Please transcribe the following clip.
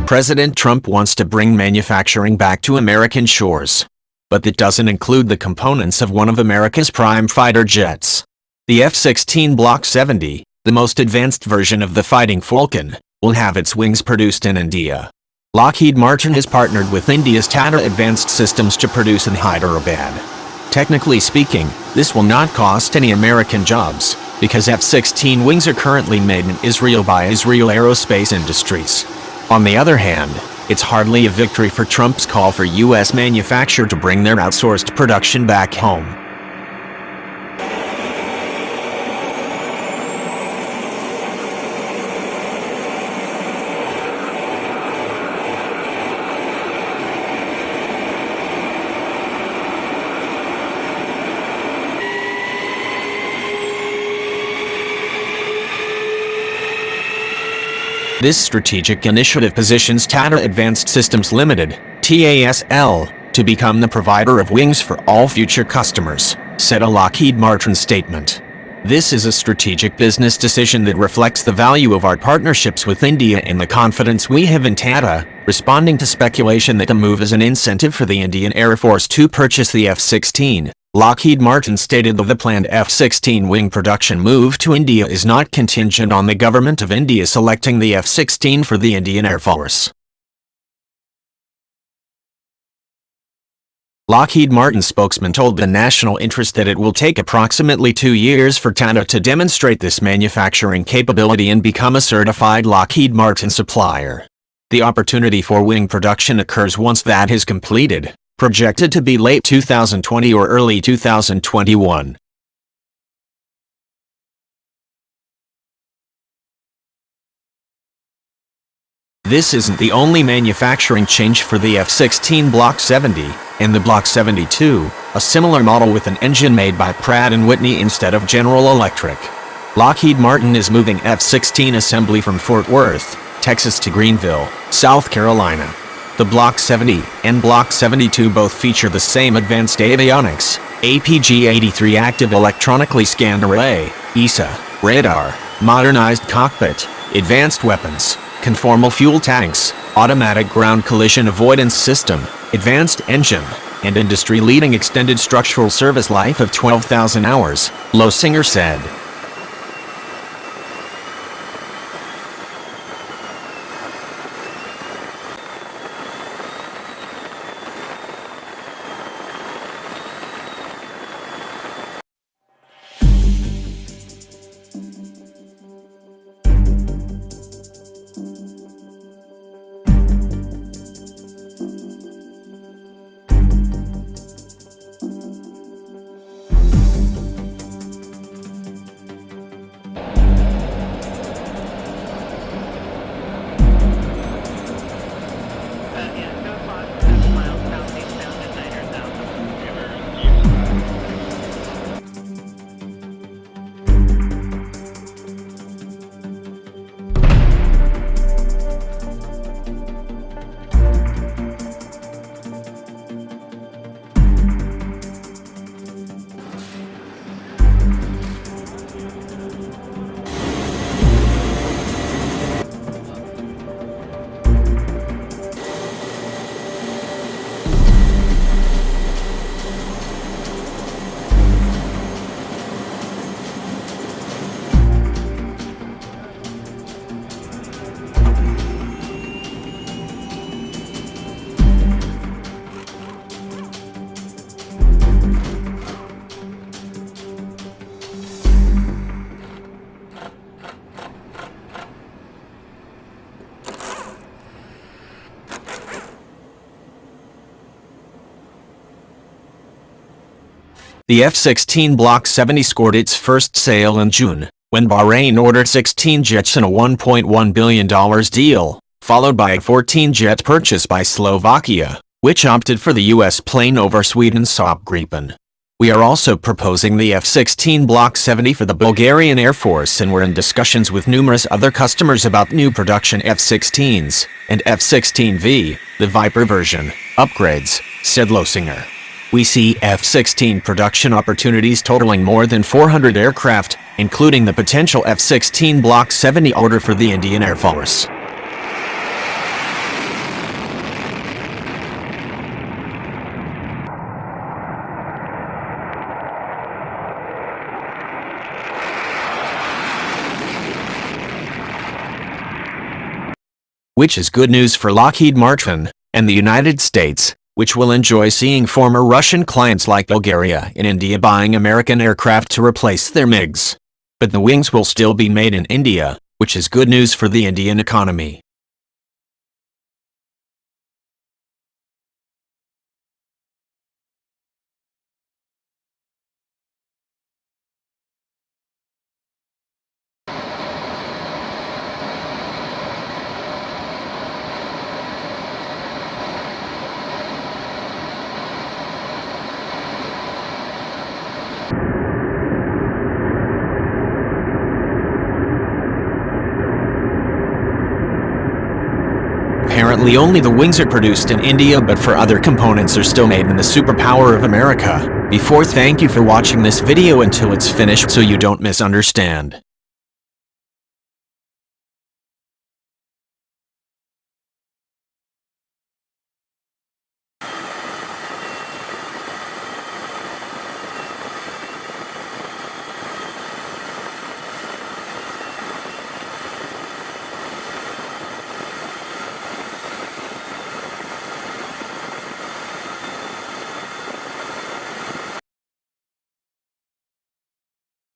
President Trump wants to bring manufacturing back to American shores. But that doesn't include the components of one of America's prime fighter jets. The F-16 Block 70, the most advanced version of the Fighting Falcon, will have its wings produced in India. Lockheed Martin has partnered with India's Tata Advanced Systems to produce in Hyderabad. Technically speaking, this will not cost any American jobs, because F-16 wings are currently made in Israel by Israel Aerospace Industries. On the other hand, it's hardly a victory for Trump's call for U.S. manufacturers to bring their outsourced production back home. This strategic initiative positions Tata Advanced Systems Limited, TASL, to become the provider of wings for all future customers, said a Lockheed Martin statement. This is a strategic business decision that reflects the value of our partnerships with India and the confidence we have in Tata, responding to speculation that the move is an incentive for the Indian Air Force to purchase the F-16. Lockheed Martin stated that the planned F-16 wing production move to India is not contingent on the government of India selecting the F-16 for the Indian Air Force. Lockheed Martin spokesman told the National Interest that it will take approximately 2 years for Tata to demonstrate this manufacturing capability and become a certified Lockheed Martin supplier. The opportunity for wing production occurs once that is completed, projected to be late 2020 or early 2021. This isn't the only manufacturing change for the F-16 Block 70. In the Block 72, a similar model with an engine made by Pratt & Whitney instead of General Electric. Lockheed Martin is moving F-16 assembly from Fort Worth, Texas to Greenville, South Carolina. The Block 70 and Block 72 both feature the same advanced avionics, APG-83 active electronically scanned array, ESA, radar, modernized cockpit, advanced weapons, conformal fuel tanks, automatic ground collision avoidance system, advanced engine, and industry-leading extended structural service life of 12,000 hours, Loesinger said. The F-16 Block 70 scored its first sale in June, when Bahrain ordered 16 jets in a $1.1 billion deal, followed by a 14-jet purchase by Slovakia, which opted for the U.S. plane over Sweden's Saab Gripen. We are also proposing the F-16 Block 70 for the Bulgarian Air Force, and we're in discussions with numerous other customers about new production F-16s, and F-16V, the Viper version, upgrades, said Loesinger. We see F-16 production opportunities totaling more than 400 aircraft, including the potential F-16 Block 70 order for the Indian Air Force. which is good news for Lockheed Martin and the United States, which will enjoy seeing former Russian clients like Bulgaria and India buying American aircraft to replace their MiGs. But the wings will still be made in India, which is good news for the Indian economy. Apparently only the wings are produced in India, but for other components are still made in the superpower of America. Thank you for watching this video until it's finished so you don't misunderstand.